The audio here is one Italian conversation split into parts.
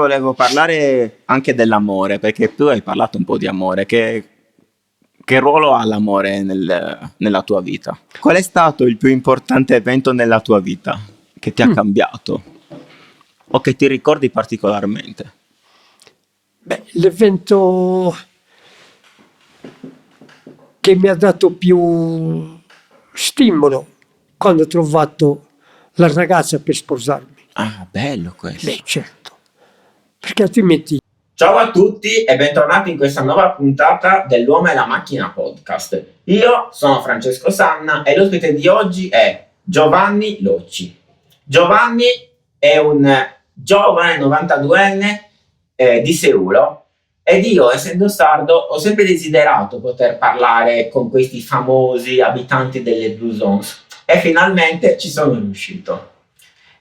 Volevo parlare anche dell'amore, perché tu hai parlato un po' di amore. Che ruolo ha l'amore nella tua vita? Qual è stato il più importante evento nella tua vita che ti ha cambiato o che ti ricordi particolarmente? Beh, l'evento che mi ha dato più stimolo quando ho trovato la ragazza per sposarmi. Ah, bello questo. Beh, certo, perché altrimenti... Ciao a tutti e bentornati in questa nuova puntata dell'Uomo e la Macchina podcast. Io sono Francesco Sanna e l'ospite di oggi è Giovanni Locci. Giovanni è un giovane 92enne di Seulo ed io, essendo sardo, ho sempre desiderato poter parlare con questi famosi abitanti delle Blue Zones e finalmente ci sono riuscito.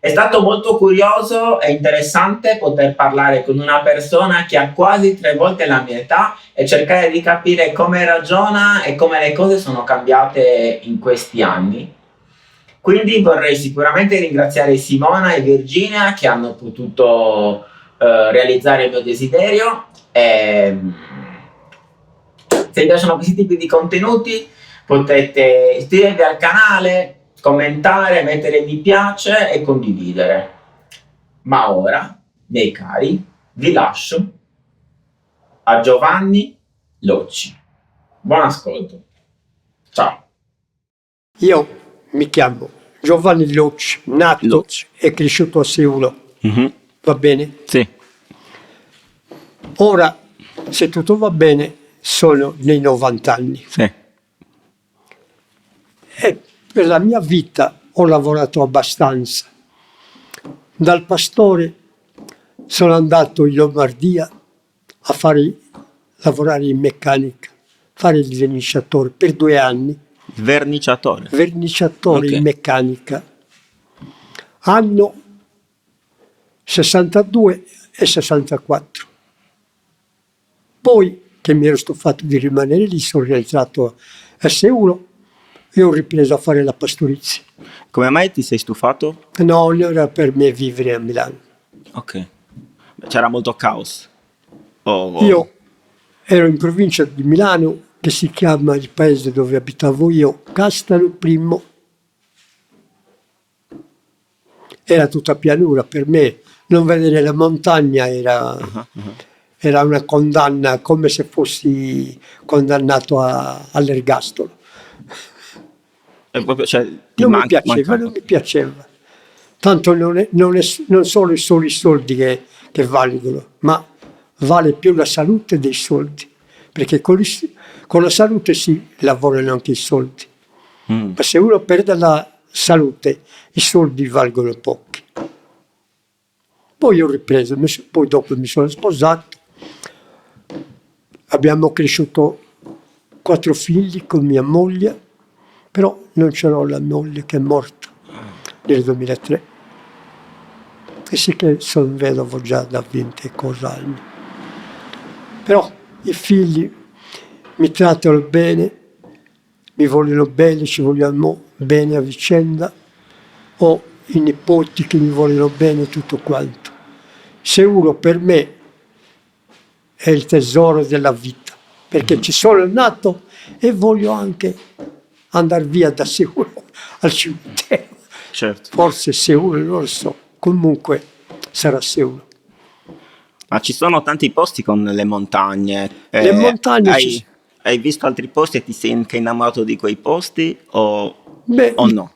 È stato molto curioso e interessante poter parlare con una persona che ha quasi 3 volte la mia età e cercare di capire come ragiona e come le cose sono cambiate in questi anni. Quindi vorrei sicuramente ringraziare Simona e Virginia che hanno potuto realizzare il mio desiderio. Se vi piacciono questi tipi di contenuti potete iscrivervi al canale, commentare, mettere mi piace e condividere. Ma ora, miei cari, vi lascio a Giovanni Locci. Buon ascolto. Ciao. Io mi chiamo Giovanni Locci, nato Locci. e cresciuto a Seulo. Va bene? Sì. Ora, se tutto va bene, sono nei 90 anni. Sì. E per la mia vita ho lavorato abbastanza. Dal pastore sono andato in Lombardia a lavorare in meccanica, fare il verniciatore per 2 anni. Verniciatore. Verniciatore Ok. in meccanica. Anno 62 e 64. Poi che mi ero stufato di rimanere lì, sono rientrato a Seulo e ho ripreso a fare la pastorizia. Come mai ti sei stufato? No, non era per me vivere a Milano. Ok. C'era molto caos. Io ero in provincia di Milano, che si chiama il paese dove abitavo io, Castano Primo. Era tutta pianura per me. Non vedere la montagna era una condanna, come se fossi condannato all'ergastolo. Cioè, Non mi piaceva. Tanto non sono solo i soldi che valgono, ma vale più la salute dei soldi, perché con la salute si lavorano anche i soldi. Ma se uno perde la salute, i soldi valgono pochi. Poi ho ripreso, poi dopo mi sono sposato, abbiamo cresciuto 4 figli con mia moglie, però non ce l'ho la moglie che è morta nel 2003. E sì che sono vedovo già da 20 e cosa anni. Però i figli mi trattano bene, mi vogliono bene, ci vogliamo bene a vicenda. Ho i nipoti che mi vogliono bene, tutto quanto. Seulo per me è il tesoro della vita, perché ci sono nato e voglio anche andare via da Seulo al cimitero. Certo. Forse Seulo, non lo so, comunque sarà Seulo. Ma ci sono tanti posti con le montagne. Le montagne hai visto altri posti e ti sei anche innamorato di quei posti o no?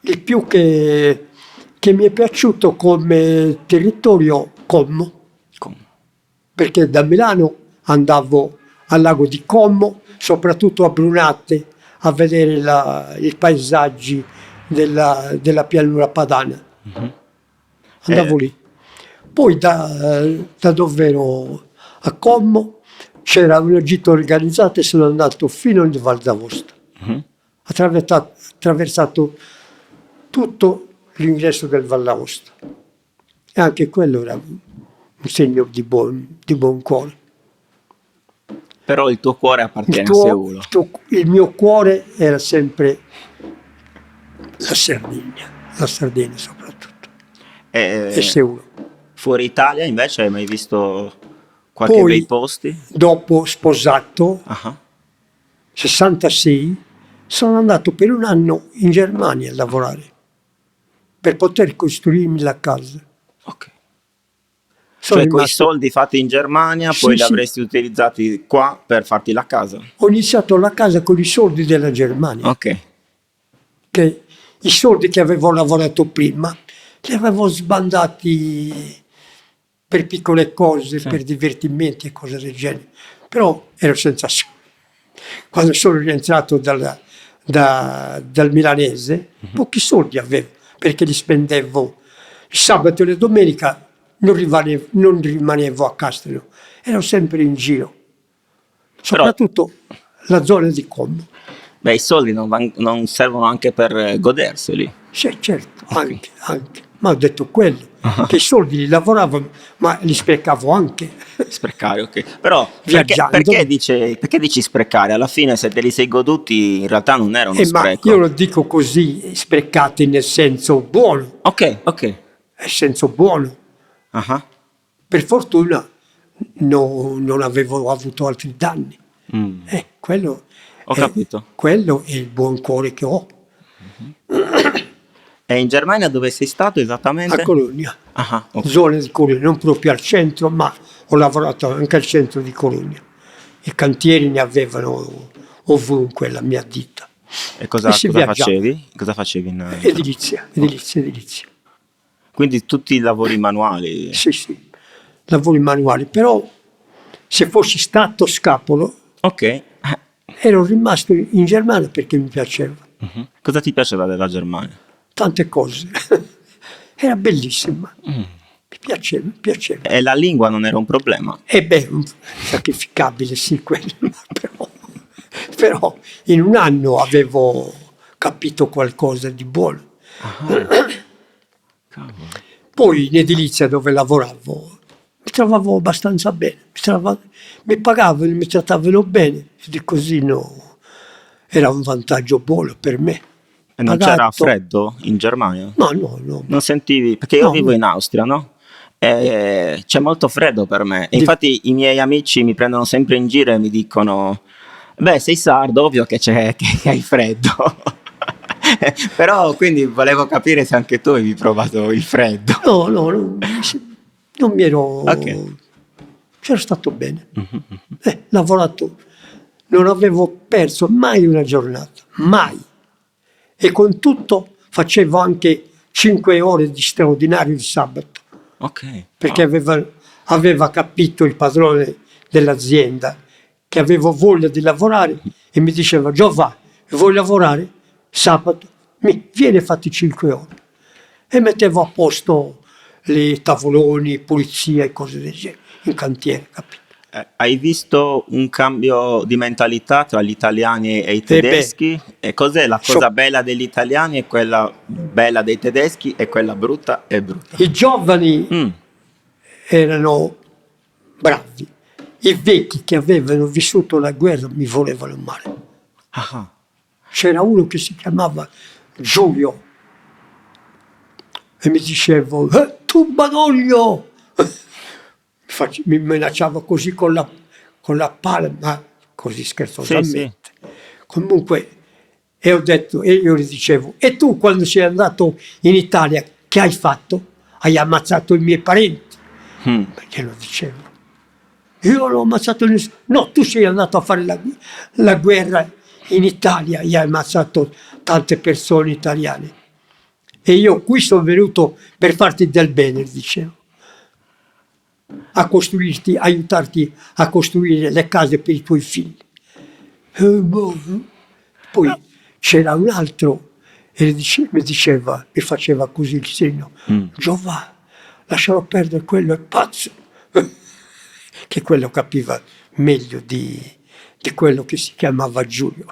Il più che mi è piaciuto come territorio Como, perché da Milano andavo al lago di Como, soprattutto a Brunate, a vedere i paesaggi della pianura padana. Andavo lì. Poi da dove ero a Como c'era un gito organizzato e sono andato fino in Val d'Aosta. Attraversato tutto l'ingresso del Val d'Aosta. E anche quello era un segno di buon cuore. Però il tuo cuore appartiene a Seulo. Il mio cuore era sempre la Sardegna soprattutto, e Seulo. Fuori Italia invece hai mai visto qualche Poi, bei posti? dopo sposato, Ah, 66, sono andato per un anno in Germania a lavorare per poter costruirmi la casa. ok. Sono Cioè, con i rimasto, soldi fatti in Germania, Sì, poi li sì. avresti utilizzati qua per farti la casa. ho iniziato la casa con i soldi della Germania, Ok. che i soldi che avevo lavorato prima li avevo sbandati per piccole cose, Sì. per divertimenti e cose del genere, però ero senza soldi. Quando sono rientrato dal milanese, pochi soldi avevo, perché li spendevo il sabato e la domenica, non rimanevo a Castello, ero sempre in giro, Però, soprattutto la zona di Como. beh, i soldi non servono anche per goderseli. Sì, certo, Ok. anche. Ma ho detto quello, che i soldi li lavoravo, ma li sprecavo anche. Sprecare, ok. Però Viaggiando. perché dici sprecare? Alla fine se te li sei goduti in realtà non era uno Ma spreco. io lo dico così, sprecati nel senso buono, Ok, ok. nel senso buono. Ah, Per fortuna non avevo avuto altri danni. mm. Quello, Ho capito. quello è il buon cuore che ho. E in Germania dove sei stato A esattamente? Cologna, Ah, ok. zone di Cologna, non proprio al centro, ma ho lavorato anche al centro di Cologna. I cantieri ne avevano ovunque la mia ditta. E E cosa si viaggiava. facevi? Cosa facevi in Edilizia. Quindi tutti i lavori manuali. Sì, sì, lavori manuali. Però se fossi stato scapolo Ok. ero rimasto in Germania perché mi piaceva. Mhm. Cosa ti piaceva della Germania? Tante cose. Era bellissima. Mi piaceva. E la lingua non era un problema. E beh, sacrificabile sì quello, però in un anno avevo capito qualcosa di buono. Cavolo. Poi in edilizia dove lavoravo mi trovavo abbastanza bene, mi pagavano, mi trattavano bene, e di così era un vantaggio buono per me. E non c'era Pagato. freddo in Germania? No. Non sentivi? Perché io No, vivo no. in Austria, no? E c'è molto freddo per me. E infatti i miei amici mi prendono sempre in giro e mi dicono: beh, sei sardo, ovvio che hai freddo. Però quindi volevo capire se anche tu avevi provato il freddo. No, non mi ero... Ok. C'ero stato bene. Lavorato, non avevo perso mai una giornata, mai. E con tutto facevo anche 5 ore di straordinario di sabato, Ok. perché aveva capito il padrone dell'azienda che avevo voglia di lavorare e mi diceva: Giovanni, vuoi lavorare? Sabato? Vieni e fatti 5 ore. E mettevo a posto le tavoloni, pulizia e cose del genere, in cantiere, capito? Hai visto un cambio di mentalità tra gli italiani e i beh, tedeschi? E cos'è la cosa bella degli italiani e quella bella dei tedeschi e quella brutta e brutta? I giovani Mm. erano bravi, i vecchi che avevano vissuto la guerra mi volevano male. Ah, C'era uno che si chiamava Giulio e mi dicevo: tu Badoglio! Mi minacciava così con la palma, così scherzosamente. Sì. Comunque, e ho detto, e io gli dicevo: e tu quando sei andato in Italia, che hai fatto? Hai ammazzato i miei parenti. Mm. Perché lo dicevo? Io non ho ammazzato nessuno. No, tu sei andato a fare la guerra in Italia e hai ammazzato tante persone italiane. E io qui sono venuto per farti del bene, dicevo. A costruirti, aiutarti a costruire le case per i tuoi figli. Poi c'era un altro e mi diceva, mi faceva così il segno: Giovanni, lascialo perdere, quello è pazzo. Che quello capiva meglio di quello che si chiamava Giulio.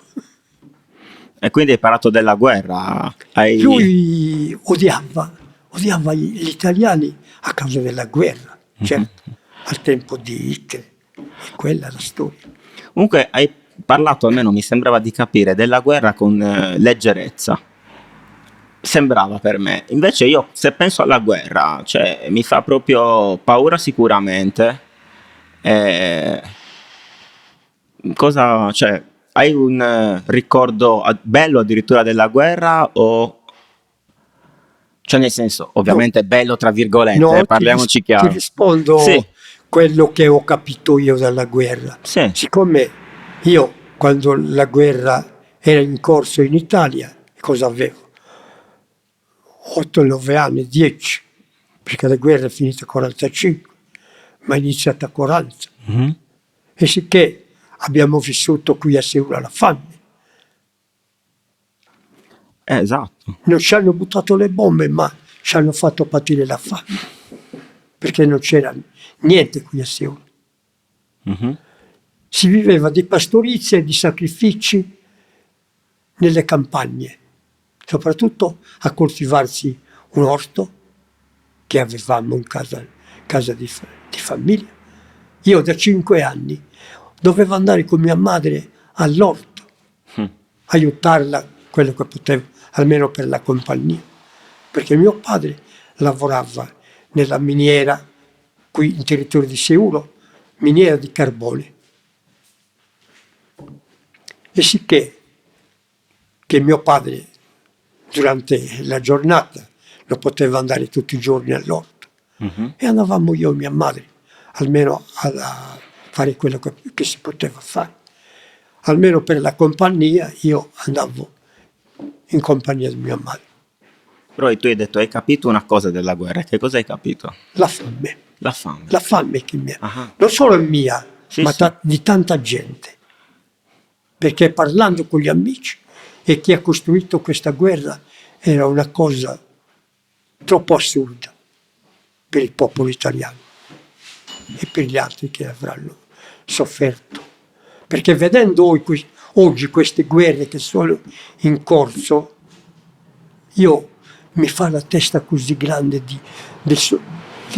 E quindi hai parlato della guerra? Lui odiava gli italiani a causa della guerra, certo, al tempo di Hitler. E quella è la storia. Comunque hai parlato, almeno mi sembrava di capire, della guerra con leggerezza. sembrava per me. Invece io, se penso alla guerra, cioè, mi fa proprio paura sicuramente. Eh, cioè, hai un ricordo bello addirittura della guerra o... Cioè, nel senso, No, ovviamente bello tra virgolette, no, parliamoci ti chiaro. Sì, rispondo quello che ho capito io dalla guerra. sì. Siccome io, quando la guerra era in corso in Italia, cosa avevo? 8-9 anni, 10, perché la guerra è finita a 45, ma è iniziata a 40. Mhm. E sicché abbiamo vissuto qui a Seul la fame. Esatto. Non ci hanno buttato le bombe, ma ci hanno fatto patire la fame, perché non c'era niente qui a Seul. Mhm. Si viveva di pastorizia e di sacrifici nelle campagne, soprattutto a coltivarsi un orto che avevamo in casa di famiglia. Io da 5 anni dovevo andare con mia madre all'orto, aiutarla quello che potevo, almeno per la compagnia, perché mio padre lavorava nella miniera qui in territorio di Seul, miniera di carbone. E sicché che mio padre durante la giornata non poteva andare tutti i giorni all'orto Mhm. e andavamo io e mia madre almeno a fare quello che si poteva fare. Almeno per la compagnia io andavo in compagnia di mia madre. Però tu hai detto, hai capito una cosa della guerra. Che cosa hai capito? La fame, La fame. la fame che mia, Ah, non solo mia, sì, ma sì. di tanta gente. Perché parlando con gli amici e chi ha costruito questa guerra era una cosa troppo assurda per il popolo italiano e per gli altri che avranno sofferto. Perché vedendo oggi queste guerre che sono in corso, io mi fa la testa così grande di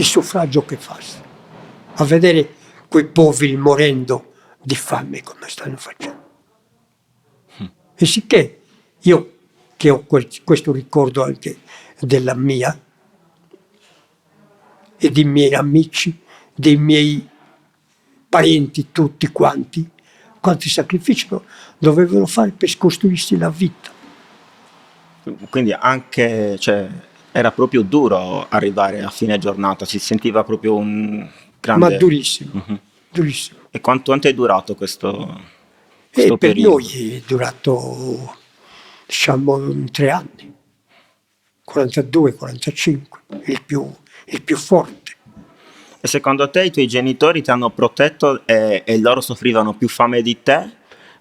suffragio che fa. A vedere quei poveri morendo di fame come stanno facendo. E sicché io, che ho questo ricordo anche della mia e dei miei amici, dei miei parenti tutti quanti, quanti sacrifici dovevano fare per costruirsi la vita. Quindi anche, cioè, era proprio duro arrivare a fine giornata, si sentiva proprio un Ma grande... durissimo, Mhm. durissimo. E quanto è durato questo, E per periodo? noi è durato, diciamo, 3 anni, 42, 45, il più forte. E secondo te i tuoi genitori ti hanno protetto e loro soffrivano più fame di te?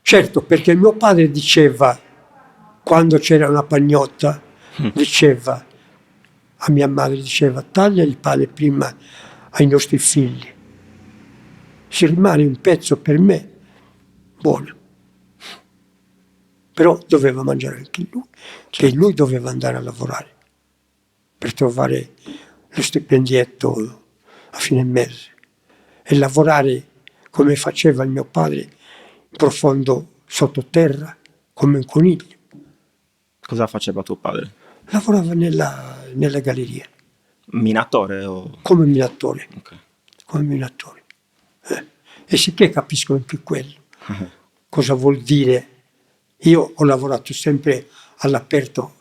Certo, perché mio padre diceva, quando c'era una pagnotta, diceva a mia madre, diceva taglia il pane prima ai nostri figli, se rimane un pezzo per me, buono. Però doveva mangiare anche lui, che Certo. lui doveva andare a lavorare per trovare lo stipendietto a fine mese e lavorare come faceva il mio padre, profondo sottoterra, come un coniglio. Cosa faceva tuo padre? Lavorava nella galleria, Minatore o... come minatore, Ok. come minatore. E sicché capisco anche quello. Cosa vuol dire? Io ho lavorato sempre all'aperto,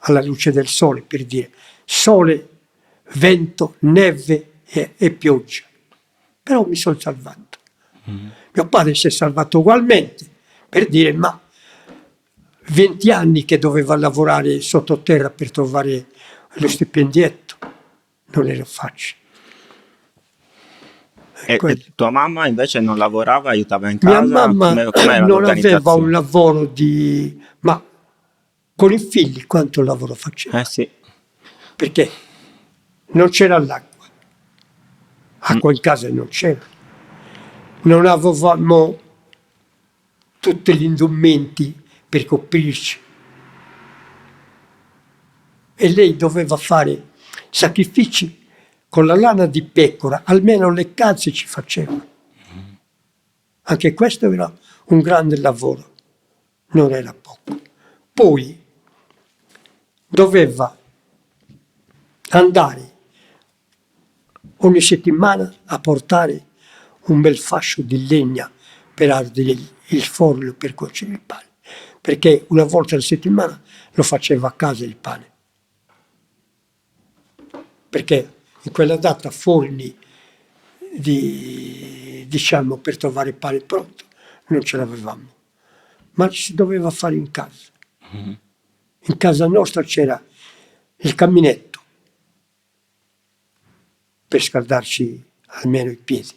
alla luce del sole, per dire sole, vento, neve e pioggia. Però mi sono salvato. Mio padre si è salvato ugualmente, per dire, ma 20 anni che doveva lavorare sottoterra per trovare lo stipendietto, non era facile. E tua mamma invece non lavorava, aiutava in Mia casa? mamma Com'era non aveva un l'organizzazione? lavoro ma con i figli quanto lavoro faceva? Sì. Perché non c'era l'acqua. Acqua in casa non c'era. Non avevamo tutti gli indumenti per coprirci. E lei doveva fare sacrifici con la lana di pecora, almeno le calze ci faceva. Anche questo era un grande lavoro, non era poco. Poi doveva andare ogni settimana a portare un bel fascio di legna per ardere il forno per cuocere il pane, perché una volta alla settimana lo faceva a casa il pane, perché in quella data forni diciamo per trovare pane pronto non ce l'avevamo, ma si doveva fare in casa. In casa nostra c'era il caminetto per scaldarci almeno i piedi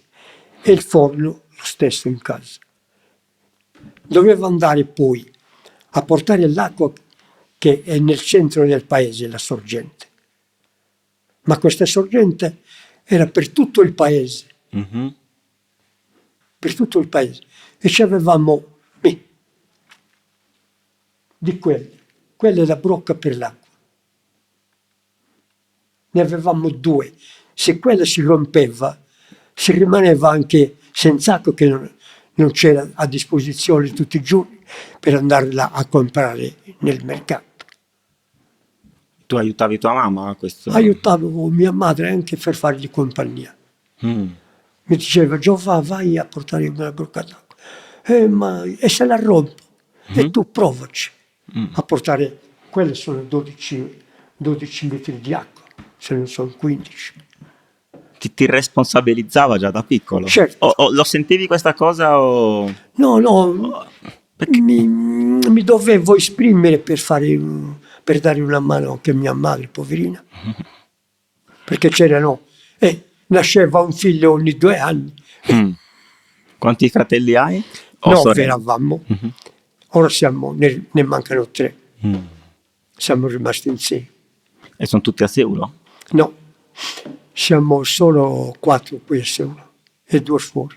e il forno lo stesso in casa. Doveva andare poi a portare l'acqua che è nel centro del paese, la sorgente, ma questa sorgente era per tutto il paese, per tutto il paese, e ci avevamo di quella è la brocca per l'acqua, ne avevamo 2, se quella si rompeva si rimaneva anche senza acqua, che non c'era a disposizione tutti i giorni per andarla a comprare nel mercato. Tu aiutavi tua mamma a questo? Aiutavo mia madre anche per fargli compagnia. Mi diceva: Giova, vai a portare una brocca d'acqua. E se la rompo? E tu provaci a portare, quelle sono 12 litri di acqua, se non sono 15. Ti responsabilizzava già da piccolo? Certo. O lo sentivi questa cosa o... No, mi dovevo esprimere per dare una mano anche a mia madre, poverina. Perché nasceva un figlio ogni 2 anni. Quanti fratelli hai? 9 eravamo. Ora ne mancano 3. Siamo rimasti in 6. E sono tutti a Seul? No, siamo solo 4 qui a Seul e 2 fuori.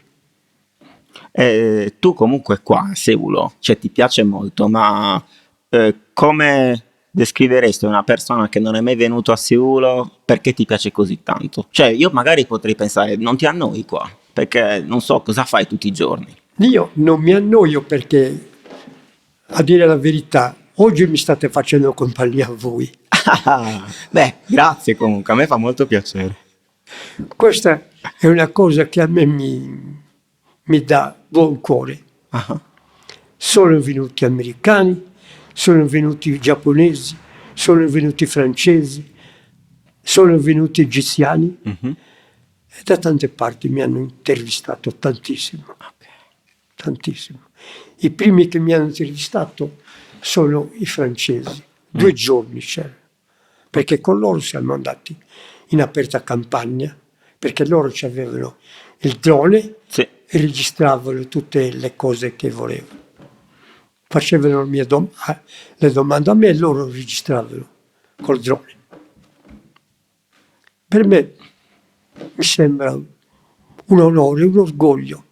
Tu comunque qua a Seul, cioè ti piace molto, ma come descriveresti una persona che non è mai venuto a Seul, perché ti piace così tanto? Cioè io magari potrei pensare, non ti annoi qua, perché non so cosa fai tutti i giorni. Io non mi annoio perché, a dire la verità, oggi mi state facendo compagnia a voi. Beh, grazie comunque, a me fa molto piacere. Questa è una cosa che a me mi dà buon cuore. Sono venuti americani, sono venuti giapponesi, sono venuti francesi, sono venuti egiziani e da tante parti mi hanno intervistato tantissimo. Tantissimo. I primi che mi hanno intervistato sono i francesi, 2 giorni c'erano, perché con loro siamo andati in aperta campagna, perché loro avevano il drone e registravano tutte le cose che volevano. Facevano le domande a me e loro registravano col drone. Per me mi sembra un onore, un orgoglio.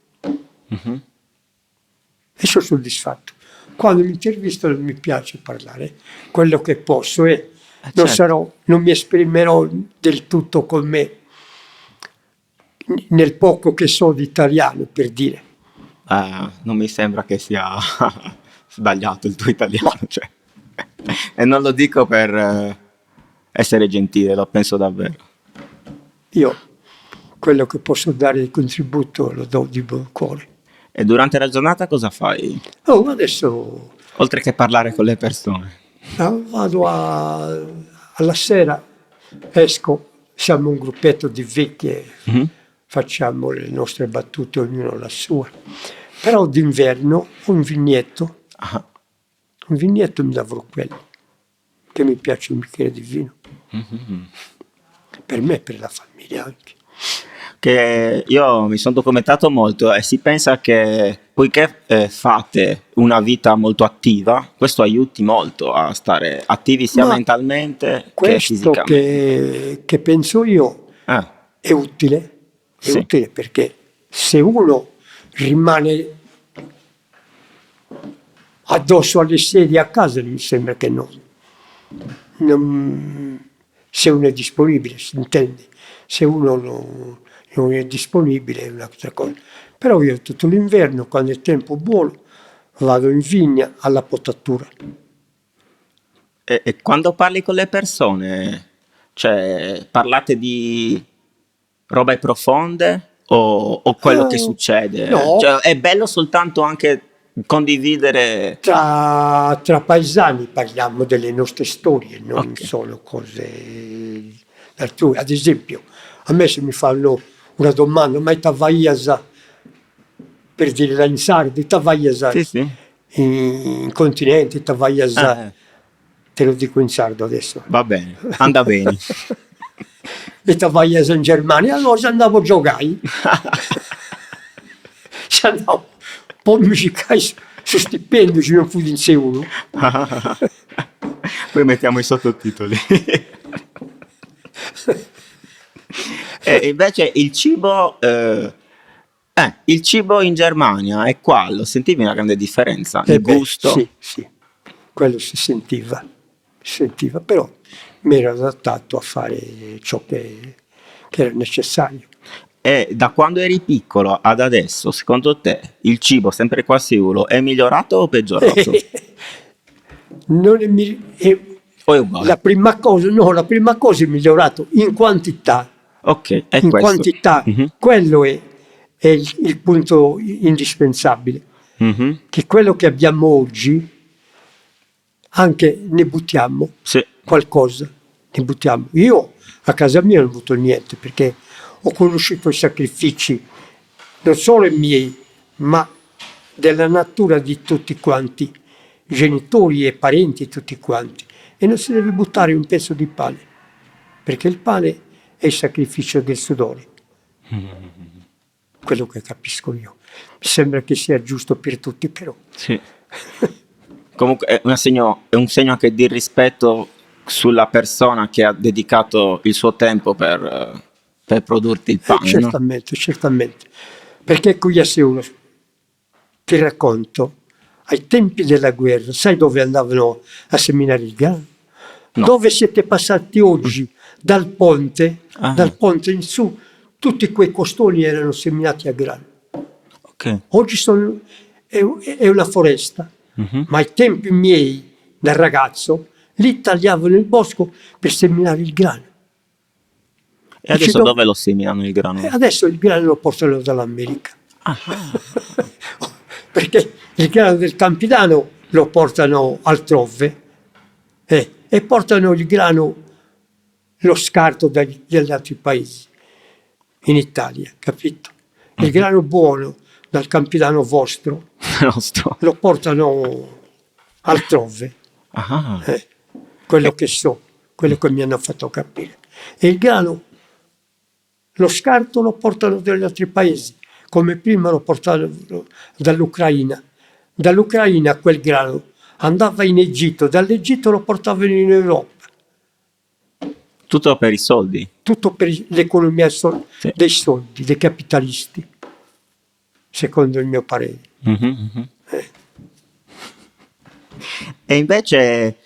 E sono soddisfatto. Quando mi intervistano mi piace parlare quello che posso e non mi esprimerò del tutto con me nel poco che so di italiano, per dire. Non mi sembra che sia sbagliato il tuo italiano, cioè. E non lo dico per essere gentile, lo penso davvero. Io quello che posso dare di contributo lo do di buon cuore. E durante la giornata cosa fai? Adesso, oltre che parlare con le persone, vado alla sera, esco, siamo un gruppetto di vecchie, facciamo le nostre battute, ognuno la sua. Però d'inverno un vignetto mi lavoro quello, che mi piace un bicchiere di vino. Per me e per la famiglia anche. Che io mi sono documentato molto e si pensa che poiché fate una vita molto attiva, questo aiuti molto a stare attivi sia mentalmente che fisicamente. Che penso io è utile, utile perché se uno rimane addosso alle sedie a casa mi sembra che se uno è disponibile, si intende, se uno non è disponibile è un'altra cosa. Però io tutto l'inverno, quando è tempo buono, vado in vigna alla potatura. E quando parli con le persone, cioè, parlate di robe profonde o quello che succede? No, Cioè, è bello soltanto anche condividere. tra paesani parliamo delle nostre storie, non Ok. solo cose altrui. Ad esempio, a me se mi fanno una domanda, ma Tavaiasa, per dire in sardo, Tavaiasa Sì, sì. in continente, Tavaiasa, Eh, te lo dico in sardo adesso. va bene, anda bene. E Tavaiasa in Germania, allora andavo a giocare. Se andavo, poi mi giocai su stipendio, ci non fu in sé uno. Poi mettiamo i sottotitoli. E invece il cibo in Germania e qua lo sentivi una grande differenza? Il gusto? Sì, sì, quello si sentiva, però mi ero adattato a fare ciò che era necessario. E da quando eri piccolo ad adesso, secondo te, il cibo sempre qua a Siulo è migliorato o peggiorato? Non è O è uguale? la prima cosa, no, la prima cosa è migliorato in quantità, Ok, è in questo. quantità, Mhm, quello è il punto indispensabile, mhm, che quello che abbiamo oggi anche ne buttiamo sì, qualcosa, ne buttiamo. Io a casa mia non butto niente perché ho conosciuto i sacrifici non solo i miei, ma della natura di tutti quanti, genitori e parenti tutti quanti. E non si deve buttare un pezzo di pane, perché il pane è il sacrificio del sudore. Quello che capisco io. Mi sembra che sia giusto per tutti, però. sì. Comunque è un segno anche di rispetto sulla persona che ha dedicato il suo tempo per produrti il pane, no? Certamente, certamente. Perché qui a Seul, ti racconto, ai tempi della guerra, sai dove andavano a seminare il grano? No. Dove siete passati oggi dal ponte Ah. in su, tutti quei costoni erano seminati a grano. Ok. Oggi è una foresta, Mhm. ma ai tempi miei, da ragazzo, lì tagliavano il bosco per seminare il grano. E adesso dove lo seminano il grano? E adesso il grano lo portano dall'America. Ah. Perché il grano del Campidano lo portano altrove e portano il grano, lo scarto dagli altri paesi, in Italia, capito? Il grano buono dal Campidano vostro Nostro. lo portano altrove, Ah. quello che so, quello che mi hanno fatto capire. E il grano, lo scarto lo portano dagli altri paesi, come prima lo portavano dall'Ucraina. Dall'Ucraina quel grano andava in Egitto, dall'Egitto lo portavano in Europa. Tutto per i soldi. Tutto per l'economia Sì. dei soldi, dei capitalisti, secondo il mio parere. Mhm, mhm. E invece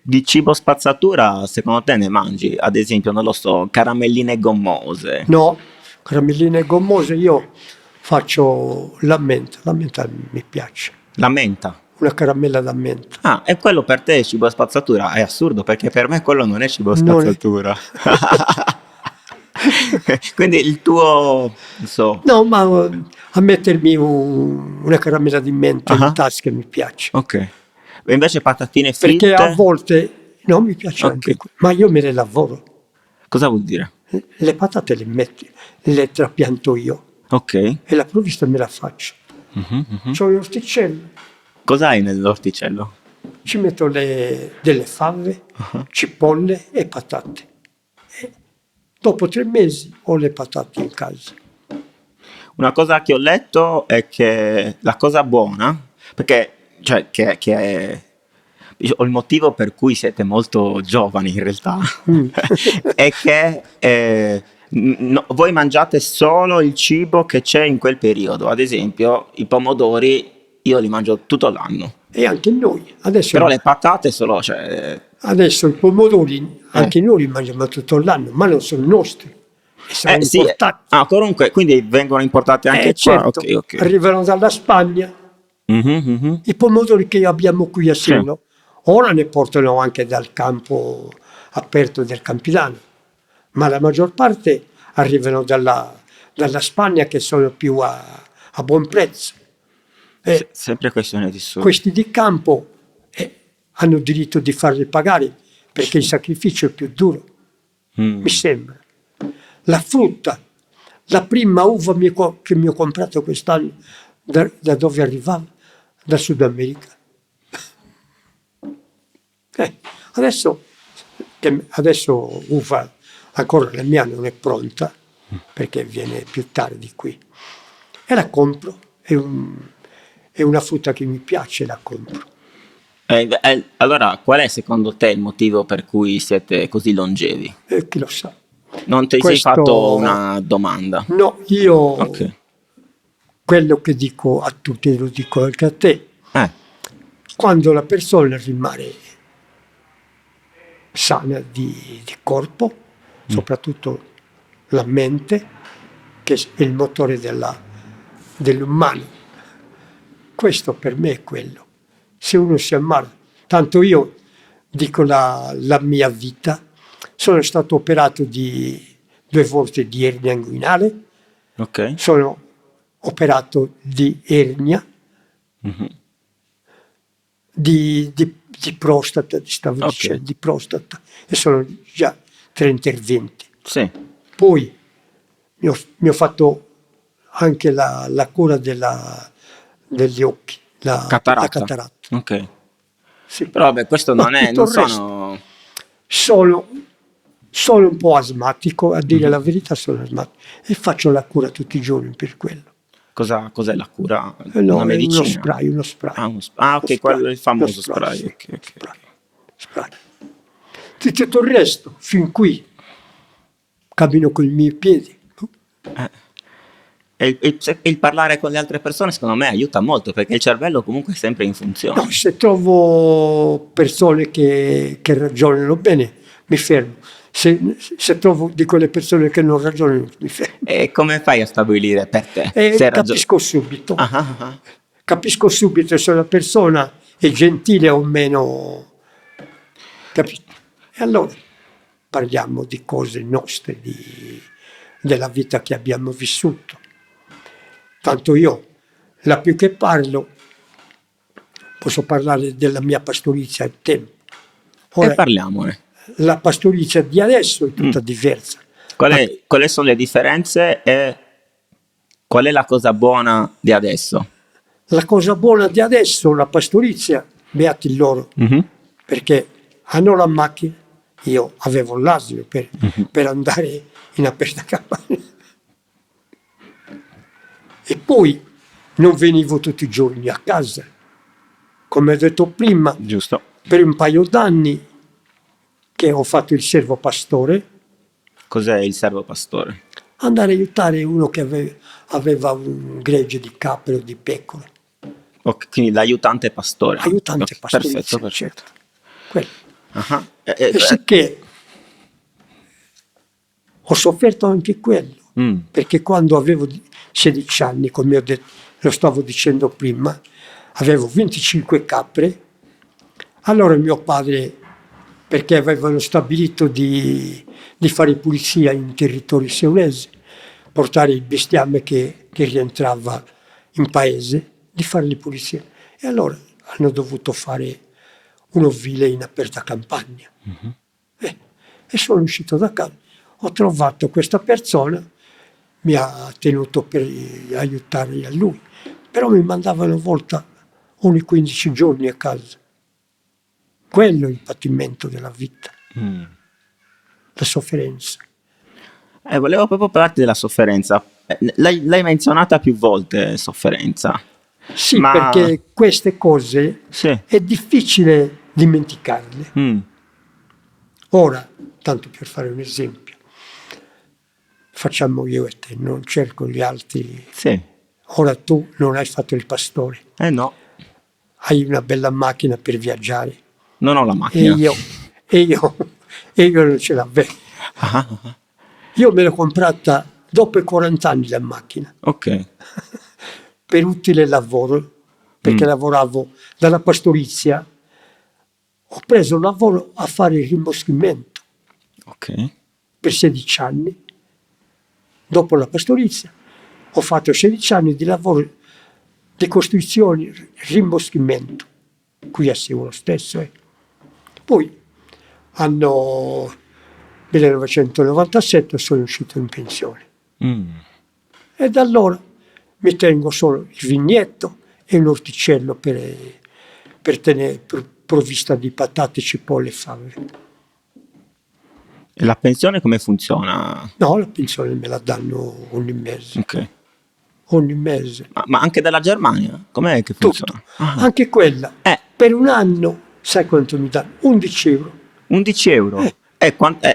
di cibo spazzatura, secondo te ne mangi? Ad esempio, non lo so, caramelline gommose. No, caramelline gommose io faccio la menta mi piace, La menta. una caramella da menta. Ah, e quello per te è cibo spazzatura? È assurdo perché per me quello non è cibo Non è- spazzatura. Quindi il tuo, non so, No, ma a mettermi una caramella di menta Ah. in tasca mi piace. ok. E invece patatine Perché a fritte, volte, no, mi piace Ok. anche, ma io me le lavoro. cosa vuol dire? Le patate le trapianto io Ok. e la provvista me la faccio. Mhm, mhm. C'ho gli orticelli, Cosa hai nell'orticello? ci metto delle fave, cipolle e patate. E dopo 3 mesi ho le patate in casa. Una cosa che ho letto è che la cosa buona, perché cioè, che è il motivo per cui siete molto giovani in realtà, è che voi mangiate solo il cibo che c'è in quel periodo. Ad esempio, i pomodori io li mangio tutto l'anno, E anche noi. però le patate solo, cioè, Adesso i pomodori, anche noi li mangiamo tutto l'anno, ma non sono nostri. E sono sì. importati. Ah, comunque, quindi vengono importate anche qua. Certo, Ok, ok. arrivano dalla Spagna. Mhm, mhm. I pomodori che abbiamo qui a Siena, Ora ne portano anche dal campo aperto del Campidano, ma la maggior parte arrivano dalla Spagna, che sono più a buon prezzo. Sempre questione di soldi. Questi di campo hanno diritto di farli pagare, perché il sacrificio è più duro, mi sembra. La frutta, la prima uva che mi ho comprato quest'anno, da dove arrivava? Da Sud America. Adesso uva, ancora la mia non è pronta, perché viene più tardi qui. E la compro, è una frutta che mi piace, la compro. Allora, qual è secondo te il motivo per cui siete così longevi? Chi lo sa. Non ti sei fatto una domanda? No, io Ok. quello che dico a tutti, lo dico anche a te. Quando la persona rimane sana di corpo, soprattutto la mente, che è il motore dell'umano, questo per me è quello. Se uno si ammala, tanto io dico la mia vita, sono stato operato 2 volte di ernia inguinale, Ok. sono operato di ernia, di prostata, stavo dicendo, di prostata, e sono già 3 interventi. Sì. Poi mi ho fatto anche la cura degli occhi, la cataratta. Ok. Sì. Però vabbè, questo non è, tutto non il resto. sono... Sono un po' asmatico, a dire la verità sono asmatico, e faccio la cura tutti i giorni per quello. Cos'è la cura? No, Una è medicina? uno spray. Ok, quello è il famoso spray. Sì, Ok. spray. Tutto il resto, fin qui, cammino con i miei piedi. E il parlare con le altre persone secondo me aiuta molto, perché il cervello comunque è sempre in funzione. No, se trovo persone che ragionano bene, mi fermo. Se trovo di quelle persone che non ragionano, mi fermo. E come fai a stabilire per te? Capisco subito. Ah. Capisco subito se una persona è gentile o meno. Capito? E allora parliamo di cose nostre, della vita che abbiamo vissuto. Tanto io, la più che parlo, posso parlare della mia pastorizia al tempo. Ora, E parliamone. la pastorizia di adesso è tutta diversa. Quali sono le differenze e qual è la cosa buona di adesso? La cosa buona di adesso, la pastorizia, beati loro, perché hanno la macchina, io avevo l'asino per andare in aperta campagna. E poi non venivo tutti i giorni a casa. Come ho detto prima, Giusto. per un paio d'anni che ho fatto il servo pastore, Cos'è il servo pastore? andare a aiutare uno che aveva un gregge di capre o di pecore. Ok, quindi l'aiutante pastore. Aiutante pastore. Perfetto. Certo. Quello. Ah. E sicché ho sofferto anche quello, perché quando avevo 16 anni, come ho detto, lo stavo dicendo prima, avevo 25 capre, allora mio padre, perché avevano stabilito di fare pulizia in territorio seulese, portare il bestiame che rientrava in paese, di fargli pulizia. E allora hanno dovuto fare un ovile in aperta campagna. E sono uscito da casa. Ho trovato questa persona, mi ha tenuto per aiutare a lui, però mi mandavano a volta ogni 15 giorni a casa. Quello è il patimento della vita, la sofferenza. Volevo proprio parlarti della sofferenza. L'hai menzionata più volte, sofferenza. Sì, perché queste cose è difficile dimenticarle. Ora, tanto per fare un esempio, facciamo io e te, non cerco gli altri. Sì. Ora tu non hai fatto il pastore. No. Hai una bella macchina per viaggiare. Non ho la macchina. E io non ce l'avevo. Io me l'ho comprata dopo i 40 anni la macchina. Ok. Per utile lavoro, perché lavoravo dalla pastorizia ho preso lavoro a fare il rimboschimento Ok. per 16 anni. Dopo la pastorizia ho fatto 16 anni di lavoro di costruzione, rimboschimento, qui a Siulo stesso. Poi, anno 1997, sono uscito in pensione. E da allora mi tengo solo il vigneto e un orticello per tenere provvista di patate, cipolle e fave. E la pensione come funziona? No, la pensione me la danno ogni mese. Ok. Ogni mese. Ma anche dalla Germania? Com'è che funziona? Tutto. Anche quella. Eh. Per un anno, sai quanto mi danno? 11 euro. 11 euro?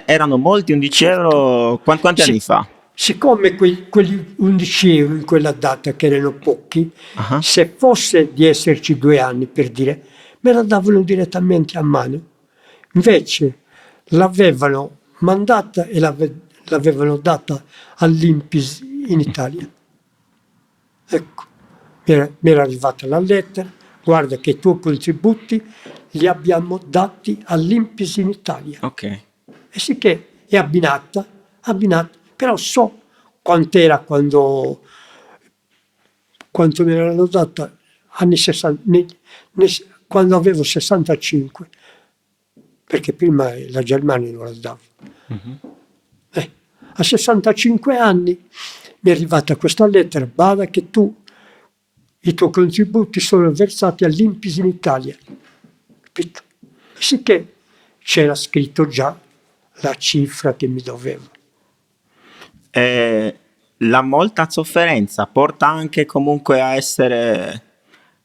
Erano molti 11 euro? Quanti anni fa? Siccome quegli 11 euro in quella data, che erano pochi, Ah. se fosse di esserci 2 anni, per dire, me la davano direttamente a mano. Invece l'avevano mandata e l'avevano data all'Impis in Italia. Ecco, mi era arrivata la lettera: guarda che i tuoi contributi li abbiamo dati all'Impis in Italia. Ok. E sì che è abbinata, però so quant'era quanto me l'hanno data anni 60, quando avevo 65, perché prima la Germania non la dava. A 65 anni mi è arrivata questa lettera: bada che i tuoi contributi sono versati all'Impis in Italia. Capito? E sì che c'era scritto già la cifra che mi dovevo. La molta sofferenza porta anche comunque a essere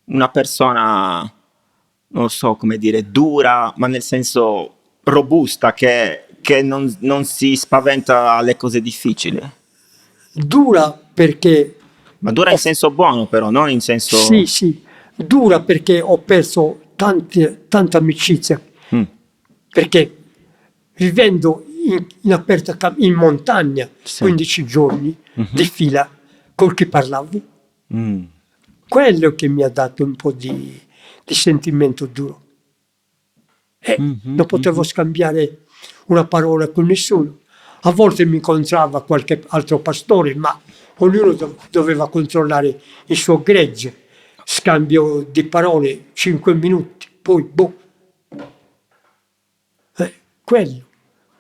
una persona, non so come dire, dura, ma nel senso robusta, che non si spaventa alle cose difficili. Dura perché... Ma dura in senso buono, però, non in senso... Sì, dura perché ho perso tanta amicizia. Perché vivendo in montagna, sì, 15 giorni di fila, con chi parlavo, quello che mi ha dato un po' di sentimento duro. Non potevo scambiare una parola con nessuno. A volte mi incontrava qualche altro pastore, ma ognuno doveva controllare il suo gregge. Scambio di parole, 5 minuti, poi boh. Quello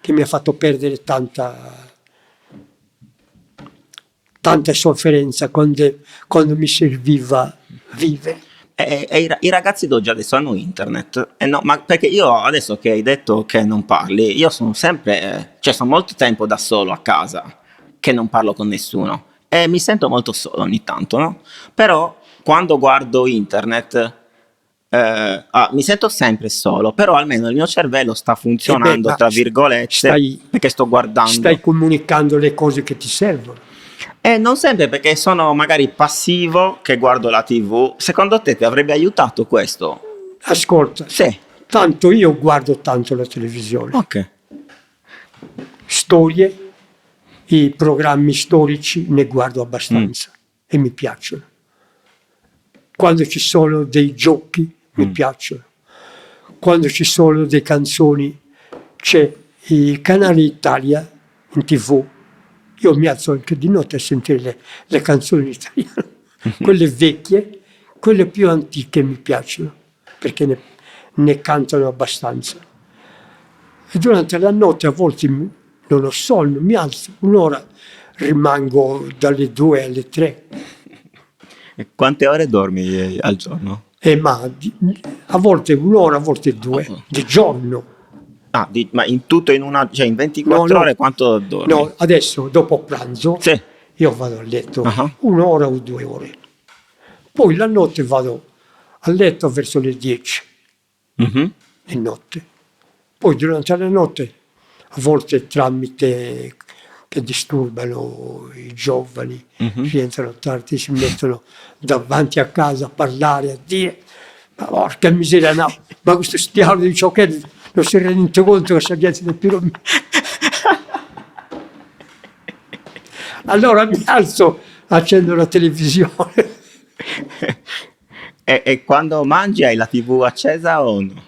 che mi ha fatto perdere tanta sofferenza quando mi serviva vivere. I ragazzi d'oggi adesso hanno internet, no, ma perché io adesso che hai detto che non parli, io sono sempre, sono molto tempo da solo a casa, che non parlo con nessuno e mi sento molto solo ogni tanto, no? Però quando guardo internet mi sento sempre solo, però almeno il mio cervello sta funzionando, tra virgolette, perché sto guardando. Stai comunicando le cose che ti servono. Non sempre, perché sono magari passivo che guardo la TV. Secondo te ti avrebbe aiutato questo? Ascolta, sì, tanto io guardo tanto la televisione. Ok. Storie, i programmi storici ne guardo abbastanza e mi piacciono. Quando ci sono dei giochi mi piacciono. Quando ci sono delle canzoni, c'è il canale Italia in TV. Io mi alzo anche di notte a sentire le canzoni italiane, quelle vecchie, quelle più antiche mi piacciono, perché ne cantano abbastanza. E durante la notte a volte non ho sonno, mi alzo un'ora, rimango dalle 2 alle 3. E quante ore dormi al giorno? Ma a volte un'ora, a volte 2, di giorno. Ma in tutto in 24 ore quanto dormi? No, adesso dopo pranzo sì, io vado a letto 1 ora o 2 ore. Poi la notte vado a letto verso le 10 di notte. Poi durante la notte, a volte tramite che disturbano i giovani, rientrano tardi, si mettono davanti a casa a parlare, a dire: ma porca miseria, no, ma questo stiano di ciò che non si rende conto che sta dietro del più. Allora mi alzo, accendo la televisione. E quando mangi hai la TV accesa o no?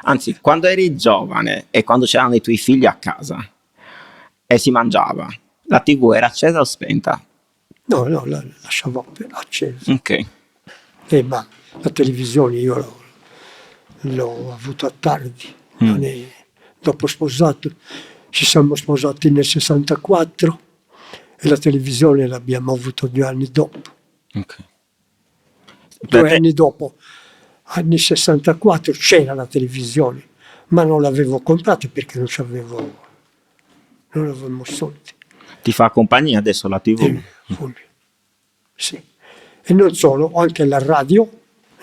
Anzi, quando eri giovane e quando c'erano i tuoi figli a casa e si mangiava, la TV era accesa o spenta? No, la lasciavo accesa. Ok. Ma la televisione io l'ho avuta tardi, non è, dopo sposato. Ci siamo sposati nel 64 e la televisione l'abbiamo avuto 2 anni dopo. Ok. 2 anni dopo, anni 64, c'era la televisione, ma non l'avevo comprata perché non avevamo soldi. Ti fa compagnia adesso la TV? Sì. E non solo, ho anche la radio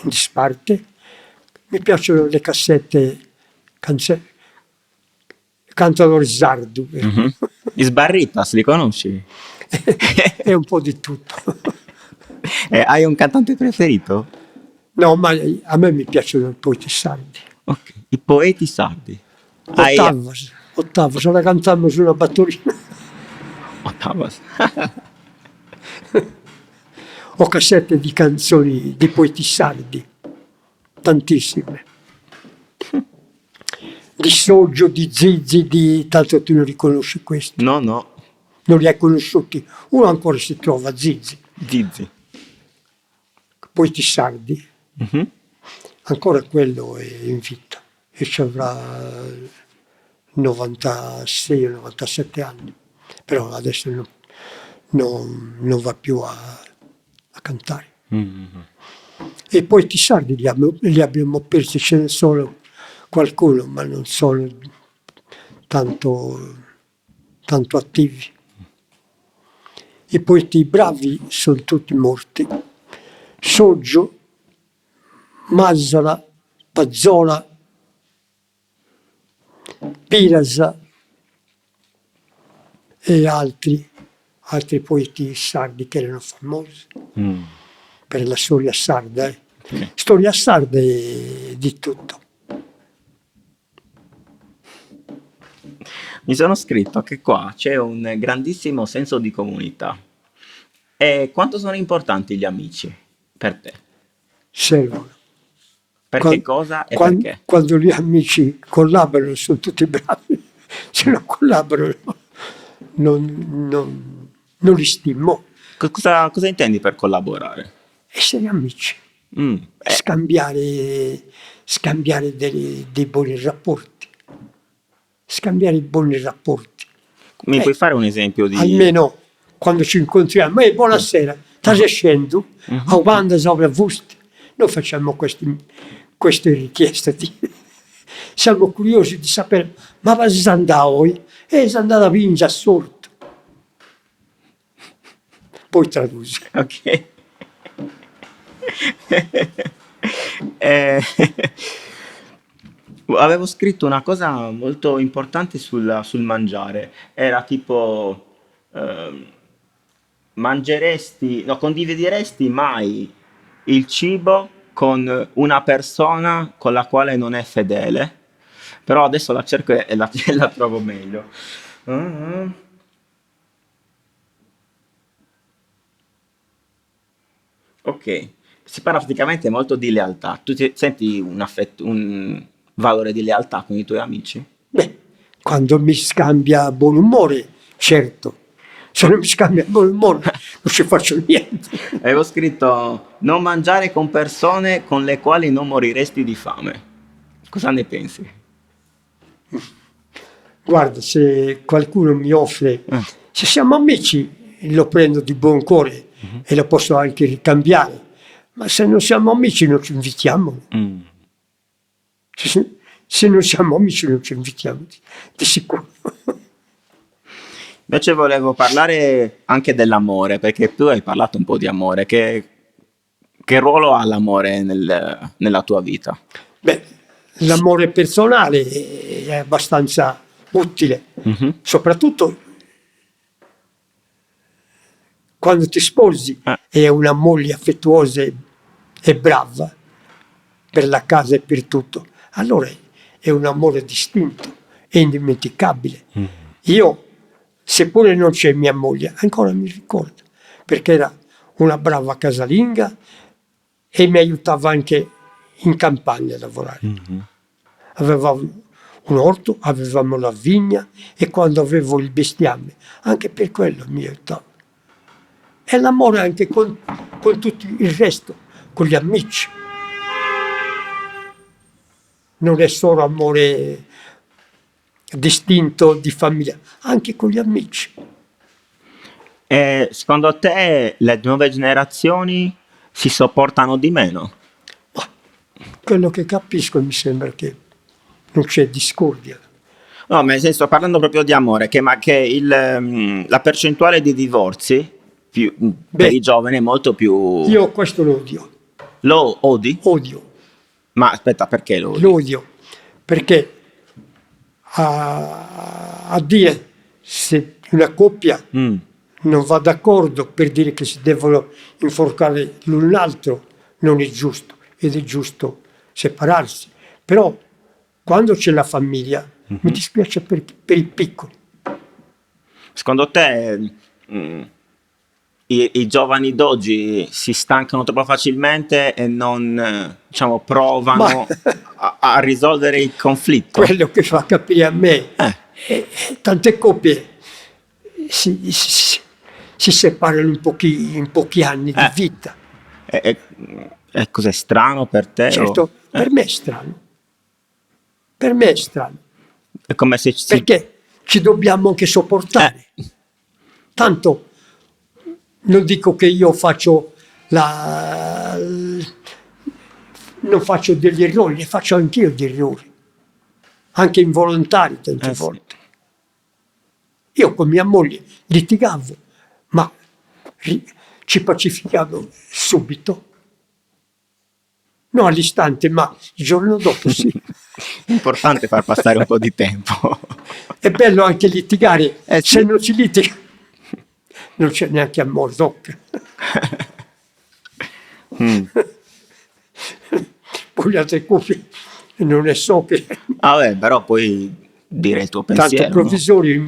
in disparte. Mi piacciono le cassette Cantautore sardo. I Sbarritas, li conosci? È un po' di tutto. Hai un cantante preferito? No, ma a me mi piacciono i poeti sardi. Ok. I poeti sardi. Ottavas, la cantammo sulla battorina. Ottavas. Ho cassette di canzoni di poeti sardi, tantissime. Di Soggio, di Zizi, tanto tu non riconosci questi. No. Non li hai conosciuti. Uno ancora si trova, Zizi. Zizi. Poeti sardi. Ancora quello è in vita. E ci avrà 96 o 97 anni. Però adesso non va più a cantare. E i poeti sardi li abbiamo persi, ce ne sono qualcuno, ma non sono tanto attivi. I poeti bravi sono tutti morti. Soggio, Mazzola, Pazzola, Pirasa e altri poeti sardi che erano famosi per la storia sarda. Storia sarda è di tutto. Mi sono scritto che qua c'è un grandissimo senso di comunità. E quanto sono importanti gli amici per te? Servono. Perché cosa e perché? Quando gli amici collaborano sono tutti bravi, se non collaborano non li stimo. Cosa intendi per collaborare? Essere amici, scambiare dei buoni rapporti, scambiare buoni rapporti. Mi puoi fare un esempio di... Almeno quando ci incontriamo, buonasera, stai scendo, a banda sopravvusti. Noi facciamo queste richieste, siamo curiosi di sapere, ma va si andava oggi? Si è andata a vince assorto. Poi traduci. Ok. Avevo scritto una cosa molto importante sul mangiare. Era tipo... condivideresti mai il cibo con una persona con la quale non è fedele? Però adesso la cerco e la trovo meglio. Ok, si parla praticamente molto di lealtà. Tu senti un valore di lealtà con i tuoi amici? Beh, quando mi scambia buon umore, certo. Se non mi scambia buon umore non ci faccio niente. Avevo scritto non mangiare con persone con le quali non moriresti di fame. Cosa ne pensi? Guarda, se qualcuno mi offre, se siamo amici, lo prendo di buon cuore e lo posso anche ricambiare. Ma se non siamo amici non ci invitiamo. Se non siamo amici non ci invitiamo, di sicuro. Invece volevo parlare anche dell'amore, perché tu hai parlato un po' di amore. Che ruolo ha l'amore nella tua vita? Beh, l'amore personale è abbastanza utile, soprattutto quando ti sposi e una moglie affettuosa e brava per la casa e per tutto. Allora è un amore distinto, è indimenticabile. Io, seppure non c'è mia moglie, ancora mi ricordo, perché era una brava casalinga e mi aiutava anche in campagna a lavorare. avevamo un orto, avevamo la vigna e quando avevo il bestiame, anche per quello mi aiutava. E l'amore anche con tutto il resto, con gli amici. Non è solo amore distinto di famiglia, anche con gli amici. E secondo te le nuove generazioni si sopportano di meno? Ma quello che capisco mi sembra che non c'è discordia. No, nel senso, parlando proprio di amore, che la percentuale di divorzi per i giovani è molto più... Io questo lo odio. Lo odi? Odio. Ma aspetta, perché lo odi? Lo odio. Perché a dire se una coppia non va d'accordo per dire che si devono inforcare l'un l'altro, non è giusto, ed è giusto separarsi. Però quando c'è la famiglia, mi dispiace per i piccoli. Secondo te i giovani d'oggi si stancano troppo facilmente e non provano a risolvere il conflitto? Quello che fa capire a me, tante coppie si separano in pochi anni di vita. E cos'è strano per te? Certo, per me è strano. Per me è strano. È come se perché ci dobbiamo anche sopportare. Tanto non dico che io non faccio degli errori, ne faccio anch'io degli errori, anche involontari tante volte. Io con mia moglie litigavo, ma ci pacificavo subito. Non all'istante, ma il giorno dopo sì. È importante far passare un po' di tempo. È bello anche litigare, se non si litiga non c'è neanche amore d'occhio. Poi le altre coppie non ne so che... Vabbè, però puoi dire il tuo pensiero. Tanto provvisorio, no?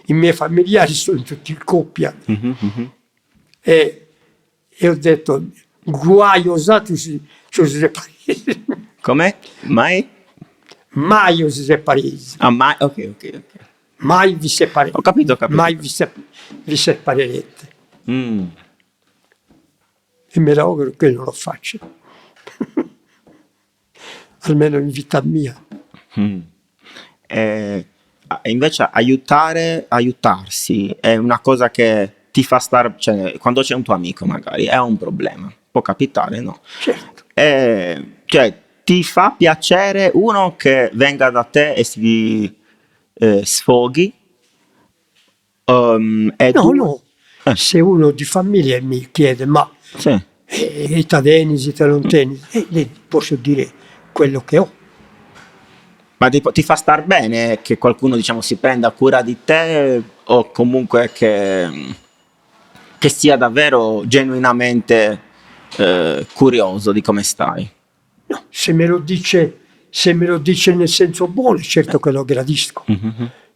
I miei familiari sono tutti in coppia. E ho detto, guai osato si separare. Come? Mai? Mai si separese. Ah, mai? Ok. Mai vi separerete. Ho capito. Mai vi separerete. E me l'auguro che non lo faccia. Almeno in vita mia. Invece aiutarsi è una cosa che ti fa stare, cioè, quando c'è un tuo amico magari è un problema, può capitare, no? Certo. Cioè, ti fa piacere uno che venga da te e si sfoghi? No. Se uno di famiglia mi chiede, ma sì. Ita tenis, ita non tenis, posso dire quello che ho. Ma ti fa star bene che qualcuno, diciamo, si prenda cura di te, o comunque che sia davvero genuinamente curioso di come stai? No, se me lo dice nel senso buono, certo che lo gradisco.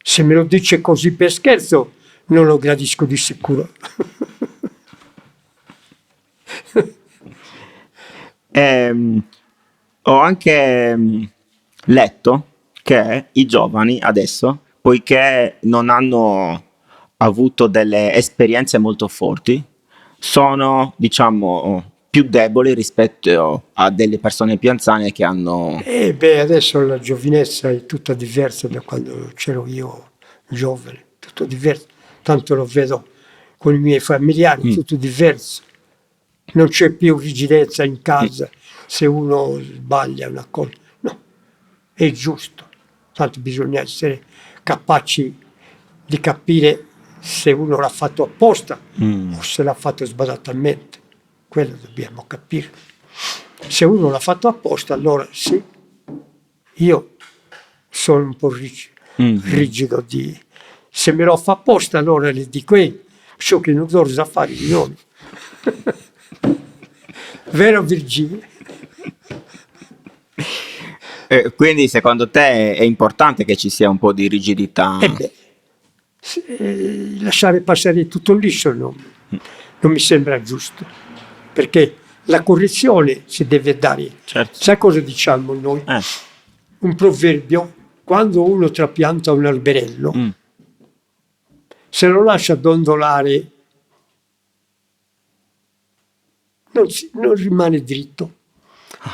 Se me lo dice così per scherzo, non lo gradisco di sicuro. Ho anche letto che i giovani adesso, poiché non hanno avuto delle esperienze molto forti, sono, diciamo, più deboli rispetto a delle persone più anziane che hanno... Adesso la giovinezza è tutta diversa da quando c'ero io giovane, tutto diverso. Tanto lo vedo con i miei familiari, tutto diverso. Non c'è più rigidezza in casa se uno sbaglia una cosa. No, è giusto. Tanto bisogna essere capaci di capire se uno l'ha fatto apposta o se l'ha fatto sbadatamente. Quello dobbiamo capire. Se uno l'ha fatto apposta, allora sì, io sono un po' rigido di... Se me lo fa apposta, allora le dico, ciò che non dovrà fare di noi. Vero Virginia? Quindi secondo te è importante che ci sia un po' di rigidità? Lasciare passare tutto liscio non mi sembra giusto, perché la correzione si deve dare. Certo. Sai cosa diciamo noi? un proverbio, quando uno trapianta un alberello, se lo lascia dondolare non rimane dritto.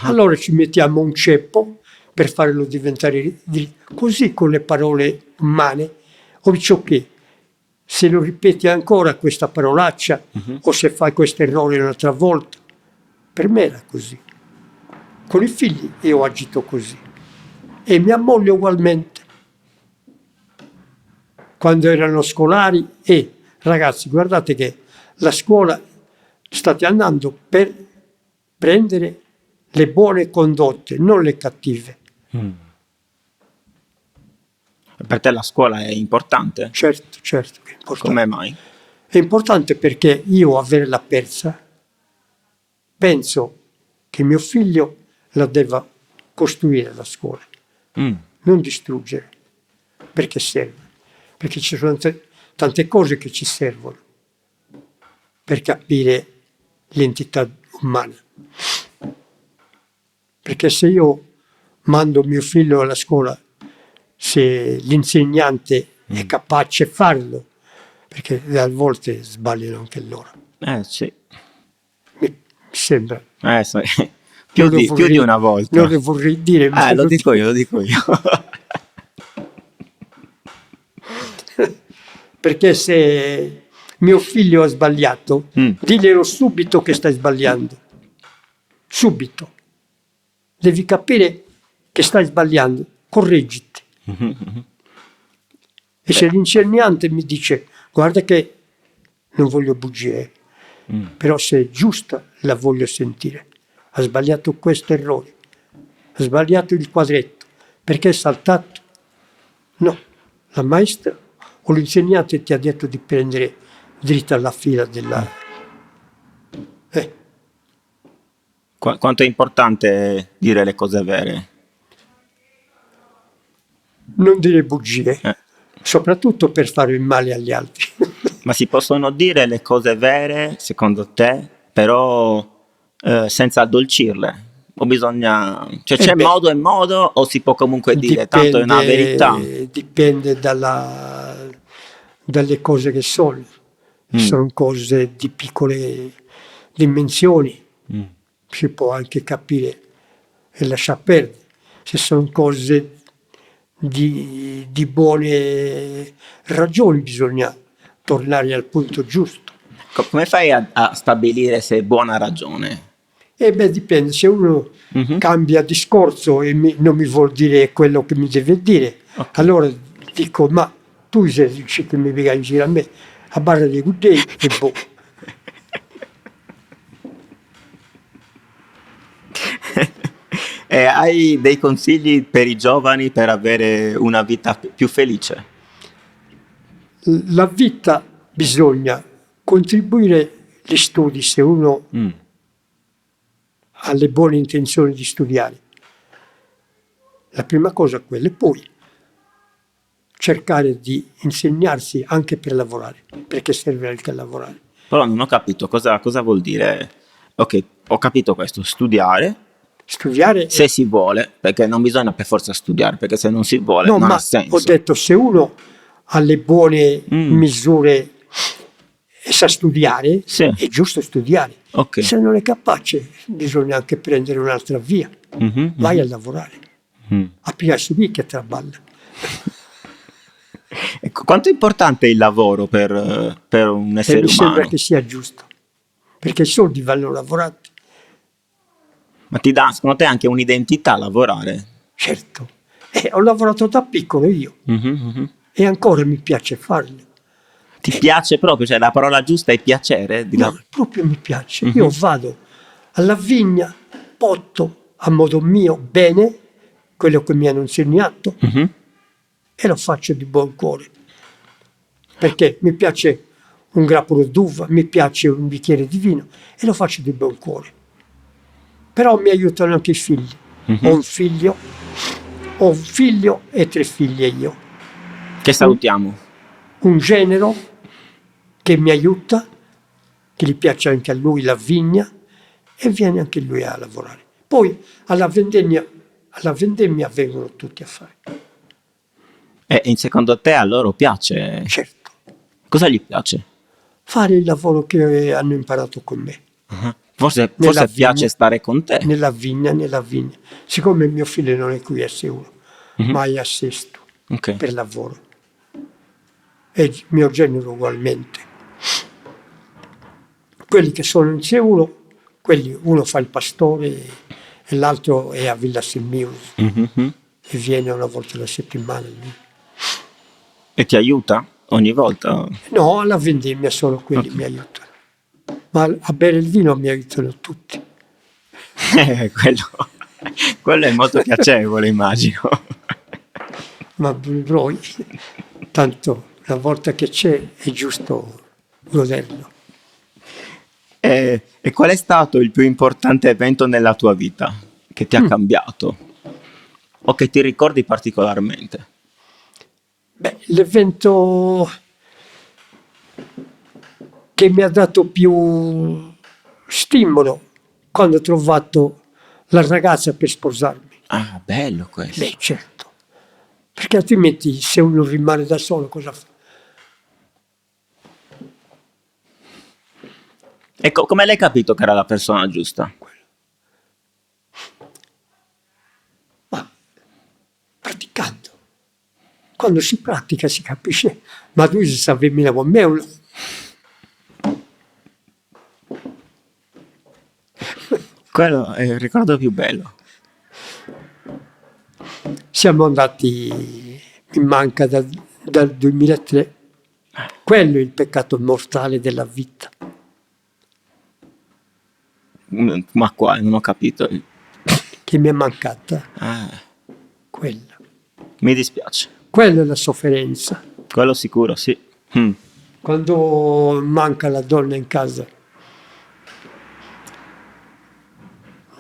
Allora ci mettiamo un ceppo per farlo diventare dritto. Così con le parole umane, o ciò che se lo ripeti ancora questa parolaccia o se fai questo errore un'altra volta, per me era così. Con i figli io ho agito così e mia moglie ugualmente. Quando erano scolari ragazzi, guardate che la scuola state andando per prendere le buone condotte, non le cattive. Per te la scuola è importante? Certo che è importante. Come mai? È importante perché io averla persa, penso che mio figlio la debba costruire la scuola, non distruggere, perché serve. Perché ci sono tante cose che ci servono per capire l'entità umana. Perché se io mando mio figlio alla scuola, se l'insegnante è capace di farlo, perché a volte sbagliano anche loro. Sì. Mi sembra. Sì. Più di una volta. Non le vorrei dire. Lo dico io. Perché se mio figlio ha sbagliato, diglielo subito che stai sbagliando. Subito. Devi capire che stai sbagliando, correggiti. E se l'insegnante mi dice, guarda che non voglio bugie, però se è giusta la voglio sentire. Ha sbagliato questo errore, ha sbagliato il quadretto, perché è saltato? No, la maestra o l'insegnante ti ha detto di prendere dritta la fila della... Quanto è importante dire le cose vere? Non dire bugie, soprattutto per fare il male agli altri. Ma si possono dire le cose vere, secondo te, però senza addolcirle? O bisogna... Cioè c'è modo e modo o si può comunque dire, tanto è una verità? Dipende dalle cose che sono. Sono cose di piccole dimensioni. Si può anche capire e lasciar perdere. Se sono cose di buone ragioni bisogna tornare al punto giusto. Come fai a stabilire se è buona ragione? Dipende, se uno cambia discorso e non mi vuol dire quello che mi deve dire, allora dico, ma tu dici che mi vai in giro a me, a barra di good day e boh. Hai dei consigli per i giovani per avere una vita più felice? La vita bisogna contribuire agli studi se uno ha le buone intenzioni di studiare. La prima cosa è quella, e poi cercare di insegnarsi anche per lavorare, perché serve anche a lavorare. Però non ho capito cosa vuol dire. Ok, ho capito questo, studiare se si vuole, perché non bisogna per forza studiare, perché se non si vuole non ha senso. Ho detto, se uno ha le buone misure e sa studiare, è giusto studiare. Se non è capace bisogna anche prendere un'altra via. Vai a lavorare, a pigliarsi lì che traballa. Ecco, quanto è importante il lavoro per un essere umano? Mi sembra che sia giusto, perché i soldi vanno lavorati. Ma ti dà, secondo te, anche un'identità lavorare? Certo, ho lavorato da piccolo io e ancora mi piace farlo. Ti piace proprio? Cioè la parola giusta è piacere? No, proprio mi piace. Io vado alla vigna, potto a modo mio bene quello che mi hanno insegnato e lo faccio di buon cuore. Perché mi piace un grappolo d'uva, mi piace un bicchiere di vino e lo faccio di buon cuore. Però mi aiutano anche i figli. Ho un figlio e 3 figlie io. Che salutiamo. Un genero che mi aiuta, che gli piace anche a lui la vigna e viene anche lui a lavorare. Poi alla vendemmia alla vendemmia vengono tutti a fare. E secondo te a loro piace? Certo, Cosa gli piace? fare il lavoro che hanno imparato con me. Forse Nella piace vigna. stare con te. Nella vigna. Siccome mio figlio non è qui a Seul, ma è a Sesto Ok. per lavoro. E mio genero ugualmente. Quelli che sono in Seul, quelli, uno fa il pastore e l'altro è a Villa Semmius Mhm. e viene una volta alla settimana. E ti aiuta ogni volta? No, alla vendemmia solo quelli mi aiutano. Ma a bere il vino mi aiutano tutti. Quello è molto piacevole, immagino. Ma poi, tanto una volta che c'è è giusto goderlo. E qual è stato il più importante evento nella tua vita che ti ha cambiato o che ti ricordi particolarmente? Beh, l'evento che mi ha dato più stimolo quando ho trovato la ragazza per sposarmi. Ah, bello questo. Beh, certo, perché altrimenti se uno rimane da solo cosa fa? E come l'hai capito che era la persona giusta? Ma praticando. Quando si pratica si capisce, ma lui si sa venire con me o no? Quello è il ricordo più bello. Siamo andati in Manca dal 2003. Quello è il peccato mortale della vita. Ma qua non ho capito. Che mi è mancata Ah, quella. mi dispiace. Quella è la sofferenza. Quello sicuro, sì. Quando manca la donna in casa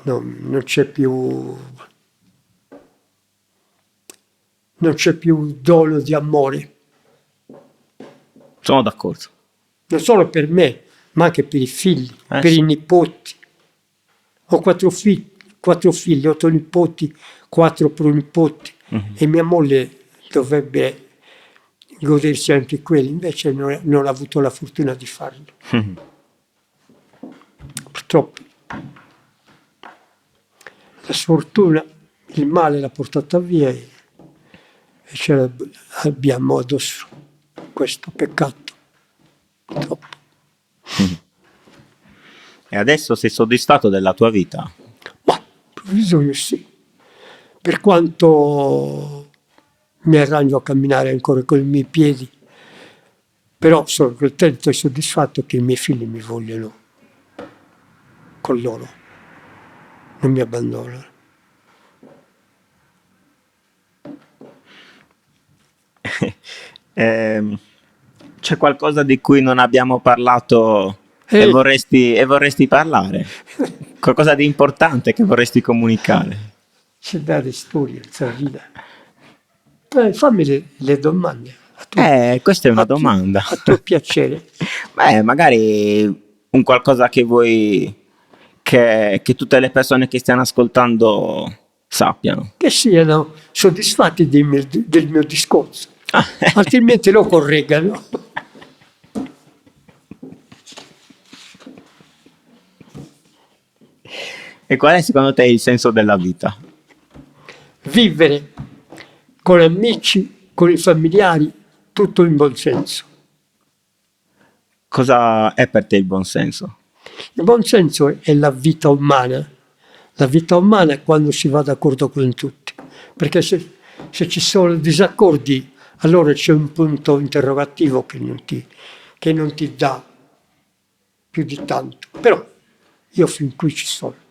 non c'è più dono di amore, Sono d'accordo. non solo per me, ma anche per i figli, per Sì. i nipoti. Ho 4 figli, 8 nipoti, 4 pronipoti e mia moglie dovrebbe godersi anche quelli, invece non ha avuto la fortuna di farlo. Purtroppo. La sfortuna, il male l'ha portata via e ce l'abbiamo addosso questo peccato. Purtroppo. E adesso sei soddisfatto della tua vita? Ma provvisorio sì. Per quanto mi arrangio a camminare ancora con i miei piedi, però sono contento e soddisfatto che i miei figli mi vogliono con loro, non mi abbandonano. C'è qualcosa di cui non abbiamo parlato e vorresti parlare? Qualcosa di importante che vorresti comunicare? C'è dare storie, Zarina. Fammi le domande. Questa è una domanda. A tuo piacere. Beh, magari un qualcosa che vuoi che tutte le persone che stiano ascoltando sappiano. Che siano soddisfatti del mio discorso, altrimenti lo correggano. E qual è secondo te il senso della vita? Vivere con amici, con i familiari, tutto in buon senso. Cosa è per te il buon senso? Il buon senso è la vita umana. La vita umana è quando si va d'accordo con tutti. Perché se ci sono disaccordi, allora c'è un punto interrogativo che non ti dà più di tanto. Però io fin qui ci sono.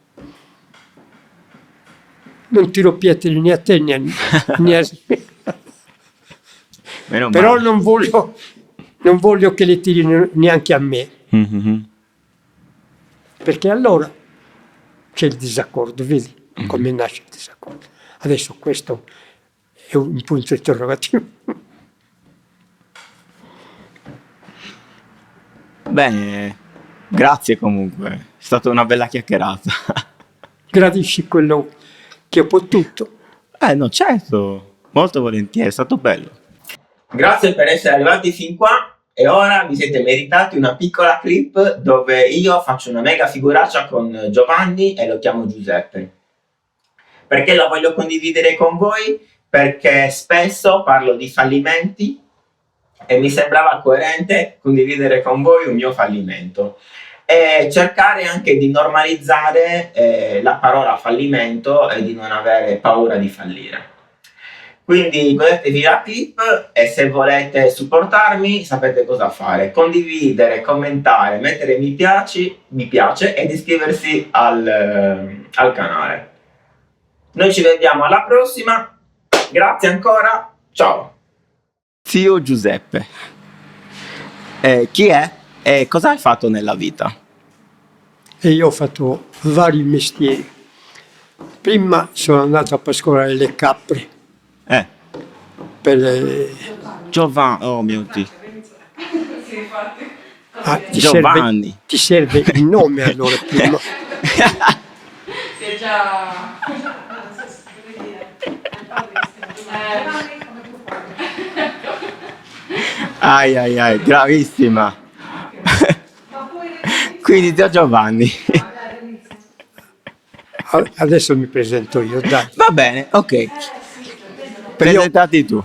Non tiro pietre né a te né a Meno Però male. non voglio che le tiri neanche a me. Mhm. Perché allora c'è il disaccordo, vedi come nasce il disaccordo. Adesso questo è un punto interrogativo. Bene, grazie comunque, è stata una bella chiacchierata. Gradisci quello che ho potuto. No, certo, molto volentieri, è stato bello. Grazie per essere arrivati fin qua e ora vi siete meritati una piccola clip dove io faccio una mega figuraccia con Giovanni e lo chiamo Giuseppe. Perché la voglio condividere con voi? Perché spesso parlo di fallimenti e mi sembrava coerente condividere con voi un mio fallimento e cercare anche di normalizzare la parola fallimento e di non avere paura di fallire. Quindi godetevi la clip e se volete supportarmi sapete cosa fare: condividere, commentare, mettere mi piace ed iscriversi al canale. Noi ci vediamo alla prossima, grazie ancora, ciao! Zio Giuseppe, chi è e cosa hai fatto nella vita? E io ho fatto vari mestieri. Prima sono andato a pascolare le capre per Giovanni, oh mio Dio. Giovanni. Ti serve il nome allora prima. Si è già... Ai, gravissima. Quindi zio Giovanni. Adesso mi presento io, dai. Va bene, ok. Presentati tu.